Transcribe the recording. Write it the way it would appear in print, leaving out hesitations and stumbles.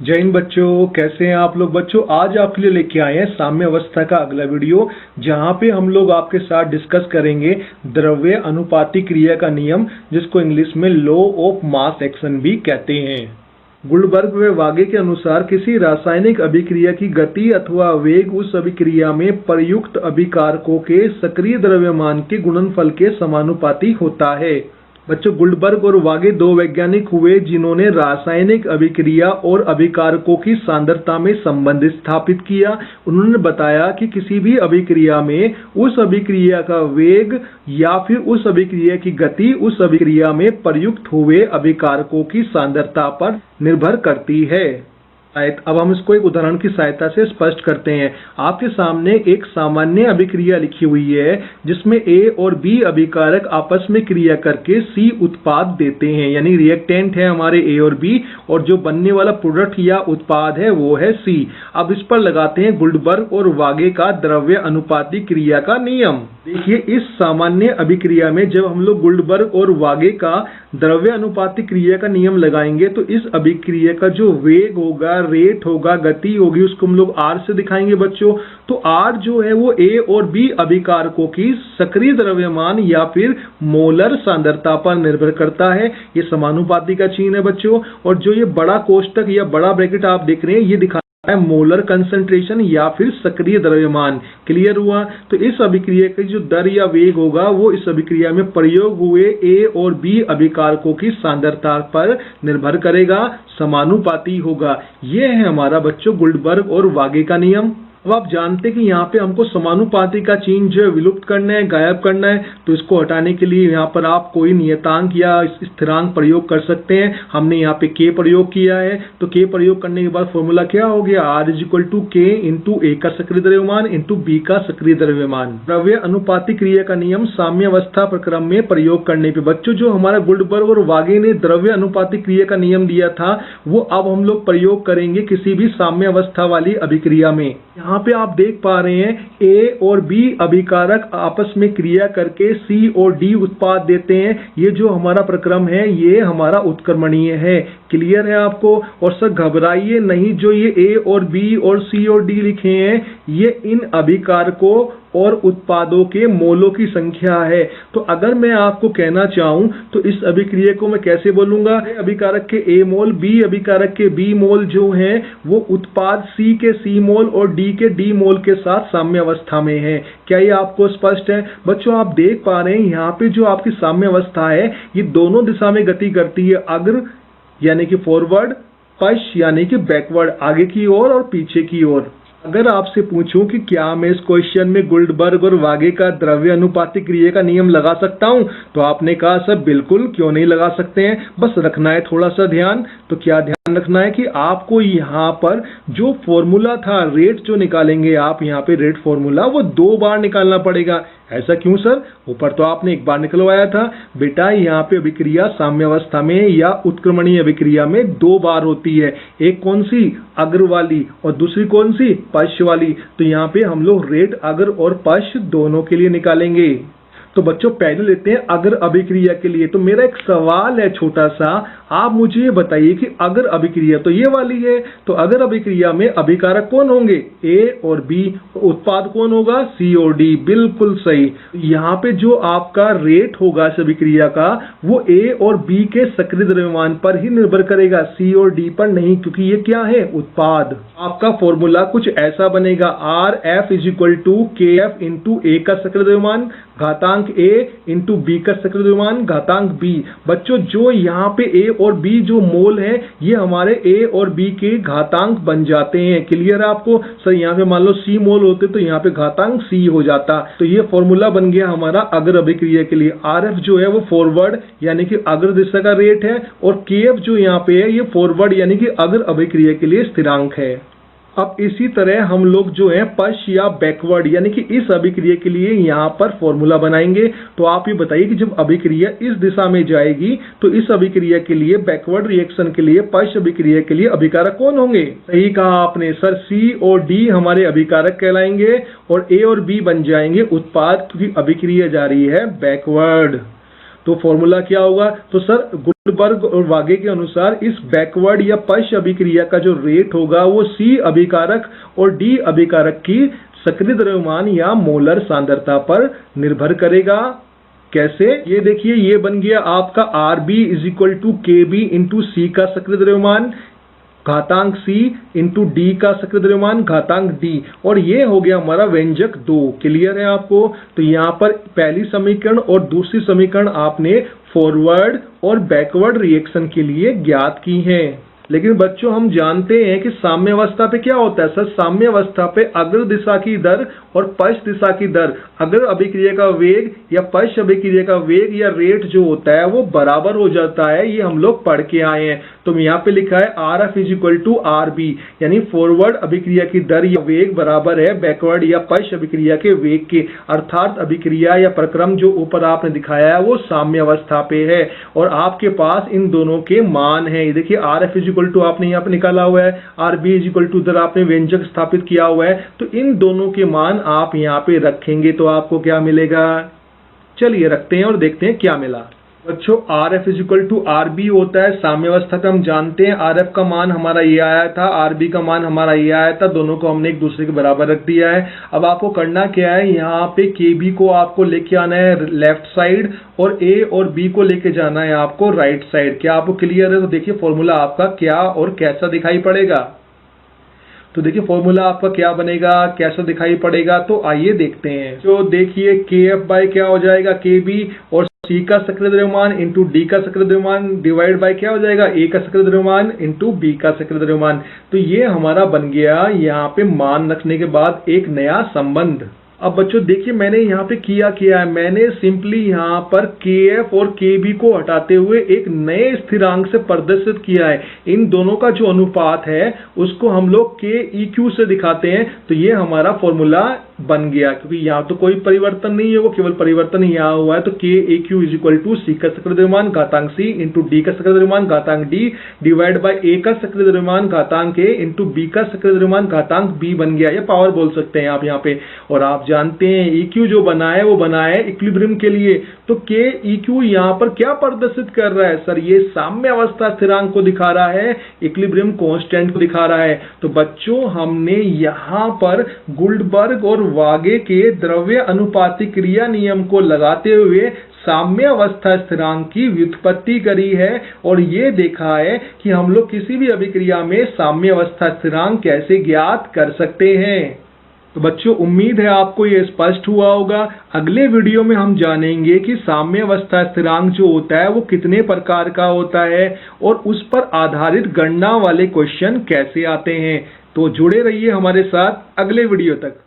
जय हिंद बच्चों, कैसे हैं आप लोग। बच्चों आज आपके लिए लेके आए हैं साम्य अवस्था का अगला वीडियो, जहां पे हम लोग आपके साथ डिस्कस करेंगे द्रव्य अनुपाती क्रिया का नियम, जिसको इंग्लिश में लॉ ऑफ मास एक्शन भी कहते हैं। गुल्डबर्ग व वागे के अनुसार किसी रासायनिक अभिक्रिया की गति अथवा वेग उस अभिक्रिया में प्रयुक्त अभिकारकों के सक्रिय द्रव्यमान के गुणनफल के समानुपाती होता है। बच्चों गुल्डबर्ग और वागे दो वैज्ञानिक हुए जिन्होंने रासायनिक अभिक्रिया और अभिकारकों की सांद्रता में संबंध स्थापित किया। उन्होंने बताया कि किसी भी अभिक्रिया में उस अभिक्रिया का वेग या फिर उस अभिक्रिया की गति उस अभिक्रिया में प्रयुक्त हुए अभिकारकों की सांद्रता पर निर्भर करती है। अब हम इसको एक उदाहरण की सहायता से स्पष्ट करते हैं। आपके सामने एक सामान्य अभिक्रिया लिखी हुई है जिसमें A और B अभिकारक आपस में क्रिया करके C उत्पाद देते हैं, यानी रिएक्टेंट है हमारे A और B, और जो बनने वाला प्रोडक्ट या उत्पाद है वो है C। अब इस पर लगाते हैं गुल्डबर्ग और वागे का द्रव्य अनुपाती क्रिया का नियम। देखिए इस सामान्य अभिक्रिया में जब हम लोग गुल्डबर्ग और वागे का द्रव्य अनुपाती क्रिया का नियम लगाएंगे तो इस अभिक्रिया का जो वेग होगा, रेट होगा, गति होगी, उसको हम लोग R से दिखाएंगे बच्चों। तो R जो है वो A और B अभिकारकों की सक्रिय द्रव्यमान या फिर मोलर सांद्रता पर निर्भर करता है। ये समानुपाती का चिन्ह है बच्चों, और जो ये बड़ा कोष्टक या बड़ा ब्रैकेट आप देख रहे हैं ये दिखा मोलर कंसंट्रेशन या फिर सक्रिय द्रव्यमान। क्लियर हुआ। तो इस अभिक्रिया की जो दर या वेग होगा वो इस अभिक्रिया में प्रयोग हुए A और B अभिकारकों की सांद्रता पर निर्भर करेगा, समानुपाती होगा। यह है हमारा बच्चों गुल्डबर्ग और वागे का नियम। अब आप जानते हैं कि यहाँ पे हमको समानुपाती का चिन्ह जो है विलुप्त करना है, गायब करना है। तो इसको हटाने के लिए यहाँ पर आप कोई नियतांक या स्थिरांक प्रयोग कर सकते हैं। हमने यहाँ पे K प्रयोग किया है, तो K प्रयोग करने के बाद फॉर्मूला क्या हो गया, R = K × A का सक्रिय द्रव्यमान × B का सक्रिय द्रव्यमान। द्रव्य अनुपाती क्रिया का नियम साम्य अवस्था प्रक्रम में प्रयोग करने पे बच्चों जो हमारा गुल्डबर्ग और वागे ने द्रव्य अनुपाती क्रिया का नियम दिया था वो अब हम लोग प्रयोग करेंगे किसी भी साम्य अवस्था वाली अभिक्रिया में। यहाँ पे आप देख पा रहे हैं A और B अभिकारक आपस में क्रिया करके C और D उत्पाद देते हैं। ये जो हमारा प्रक्रम है ये हमारा उत्क्रमणीय है। क्लियर है आपको। और सर घबराइए नहीं, जो ये A और B और C और D लिखे हैं ये इन अभिकारकों और उत्पादों के मोलों की संख्या है। तो अगर मैं आपको कहना चाहूं तो इस अभिक्रिया को मैं कैसे बोलूंगा, अभिकारक के A मोल, B अभिकारक के B मोल जो हैं वो उत्पाद C के C मोल और D के D मोल के साथ साम्य अवस्था में है। क्या ये आपको स्पष्ट है बच्चों। आप देख पा रहे हैं यहाँ पे जो आपकी साम्य अवस्था है ये दोनों दिशा में गति करती है, अग्र यानी कि फॉरवर्ड, पश्च यानी कि बैकवर्ड, आगे की ओर और पीछे की ओर। अगर आपसे पूछूं कि क्या मैं इस क्वेश्चन में गुल्डबर्ग और वागे का द्रव्य अनुपाती क्रिया का नियम लगा सकता हूं, तो आपने कहा सर बिल्कुल, क्यों नहीं लगा सकते हैं। बस रखना है थोड़ा सा ध्यान। तो क्या ध्यान रखना है कि आपको यहाँ पर जो फॉर्मूला था, रेट जो निकालेंगे आप यहाँ पे रेट फॉर्मूला, वो 2 बार निकालना पड़ेगा। ऐसा क्यों सर, ऊपर तो आपने 1 बार निकलवाया था। बेटा यहाँ पे अभिक्रिया साम्य अवस्था में या उत्क्रमणीय अभिक्रिया में 2 बार होती है। एक कौन सी, अग्र वाली, और दूसरी कौन सी, पश्च वाली। तो यहाँ पे हम लोग रेट अग्र और पश्च दोनों के लिए निकालेंगे। तो बच्चों पहले लेते हैं अग्र अभिक्रिया के लिए। तो मेरा एक सवाल है छोटा सा, आप मुझे ये बताइए कि अग्र अभिक्रिया तो ये वाली है, तो अग्र अभिक्रिया में अभिकारक कौन होंगे, A और B, उत्पाद कौन होगा, C और D। बिल्कुल सही। यहाँ पे जो आपका रेट होगा इस अभिक्रिया का वो A और B के सक्रिय द्रव्यमान पर ही निर्भर करेगा, C और D पर नहीं, क्योंकि ये क्या है, उत्पाद। आपका फॉर्मूला कुछ ऐसा बनेगा, RF = KF × A का सक्रिय द्रव्यमान घातांक A × B का सक्रिय द्रव्यमान घातांक B। बच्चों जो यहाँ पे A और B जो मोल है ये हमारे A और B के घातांक बन जाते हैं। क्लियर है आपको। सर यहाँ पे मान लो C मोल होते तो यहाँ पे घातांक C हो जाता। तो ये फॉर्मूला बन गया हमारा अग्र अभिक्रिया के लिए। RF जो है वो फॉरवर्ड यानी कि अग्र दिशा का रेट है, और KF जो यहाँ पे है ये फॉरवर्ड यानी कि अग्र अभिक्रिया के लिए स्थिरांक है। अब इसी तरह हम लोग जो है पश्च या बैकवर्ड यानी कि इस अभिक्रिया के लिए यहाँ पर फॉर्मूला बनाएंगे। तो आप ये बताइए कि जब अभिक्रिया इस दिशा में जाएगी तो इस अभिक्रिया के लिए, बैकवर्ड रिएक्शन के लिए, पश्च अभिक्रिया के लिए अभिकारक कौन होंगे। सही कहा आपने सर, C और D हमारे अभिकारक कहलाएंगे और A और B बन जाएंगे उत्पाद, क्योंकि अभिक्रिया जा रही है बैकवर्ड। तो फॉर्मूला क्या होगा? तो सर गुडबर्ग और वागे के अनुसार इस बैकवर्ड या पश्च अभिक्रिया का जो रेट होगा वो C अभिकारक और D अभिकारक की सक्रिय द्रव्यमान या मोलर सांद्रता पर निर्भर करेगा। कैसे? ये देखिए, ये बन गया आपका RB = KB × C का सक्रिय द्रव्यमान घातांक C × D का सक्रिय द्रव्यमान घातांक D, और ये हो गया हमारा व्यंजक 2। क्लियर है आपको? तो यहाँ पर पहली समीकरण और दूसरी समीकरण आपने फॉरवर्ड और बैकवर्ड रिएक्शन के लिए ज्ञात की है। लेकिन बच्चों हम जानते हैं कि साम्यावस्था पे क्या होता है? सर साम्यावस्था पे अग्र दिशा की दर और पश्च दिशा की दर, अग्र अभिक्रिया का वेग या पश्च अभिक्रिया का वेग या रेट जो होता है वो बराबर हो जाता है। ये हम लोग पढ़ के आए हैं। तो यहाँ पे लिखा है RF = RB, यानी फॉरवर्ड अभिक्रिया की दर या वेग बराबर है बैकवर्ड या पश्च अभिक्रिया के वेग के, अर्थात अभिक्रिया या प्रक्रम जो ऊपर आपने दिखाया है वो साम्यावस्था पे है और आपके पास इन दोनों के मान है। ये देखिए RF = आपने यहाँ पे निकाला हुआ है, RB = उधर आपने व्यंजक स्थापित किया हुआ है। तो इन दोनों के मान आप यहाँ पे रखेंगे तो आपको क्या मिलेगा? चलिए रखते हैं और देखते हैं क्या मिला। बच्चों RF = RB होता है साम्यावस्था पे। हम जानते हैं RF का मान हमारा ये आया था, RB का मान हमारा ये आया था, दोनों को हमने एक दूसरे के बराबर रख दिया है। अब आपको करना क्या है, यहाँ पे KB को आपको लेके आना है लेफ्ट साइड और A और B को लेके जाना है आपको राइट साइड। क्या आपको क्लियर है? तो देखिए फॉर्मूला आपका क्या और कैसा दिखाई पड़ेगा। तो देखिए फॉर्मूला आपका क्या बनेगा, कैसा दिखाई पड़ेगा, तो आइए देखते हैं। तो देखिए KF क्या हो जाएगा? KB और C का सक्रिय द्रव्यमान × D का सक्रिय द्रव्यमान डिवाइड बाय क्या हो जाएगा? A का सक्रिय द्रव्यमान × B का सक्रिय द्रव्यमान। तो ये हमारा बन गया यहाँ पे मान रखने के बाद एक नया संबंध। अब बच्चों देखिए मैंने यहाँ पे क्या किया है, मैंने सिंपली यहाँ पर KF और KB को हटाते हुए एक नए स्थिरांक से प्रदर्शित किया है। इन दोनों का जो अनुपात है उसको हम लोग KEQ से दिखाते हैं। तो ये हमारा फॉर्मूला बन गया, क्योंकि यहाँ तो कोई परिवर्तन नहीं है, वो केवल परिवर्तन ही यहाँ हुआ है। तो KEQ = C का सक्रिय द्रव्यमान घातांक C × D का सक्रिय द्रव्यमान घातांक D डिवाइड बाय A का सक्रिय द्रव्यमान घातांक A × B का सक्रिय द्रव्यमान घातांक B बन गया। ये पावर बोल सकते हैं आप यहाँ पे। और आप जानते हैं EQ जो बना है वो बना है इक्विलिब्रियम के लिए। तो KEQ यहाँ पर क्या प्रदर्शित कर रहा है? सर ये साम्यावस्था स्थिरांक को दिखा रहा है, इक्विलिब्रियम कांस्टेंट को दिखा रहा है। तो बच्चों हमने यहाँ पर गुल्डबर्ग और वागे के द्रव्य अनुपाती क्रिया नियम को लगाते हुए साम्यावस्था स्थिरांक की व्युत्पत्ति करी है और ये देखा है कि हम लोग किसी भी अभिक्रिया में साम्यावस्था स्थिरांक कैसे ज्ञात कर सकते हैं। तो बच्चों उम्मीद है आपको ये स्पष्ट हुआ होगा। अगले वीडियो में हम जानेंगे कि साम्यावस्था स्थिरांक जो होता है वो कितने प्रकार का होता है और उस पर आधारित गणना वाले क्वेश्चन कैसे आते हैं। तो जुड़े रहिए हमारे साथ अगले वीडियो तक।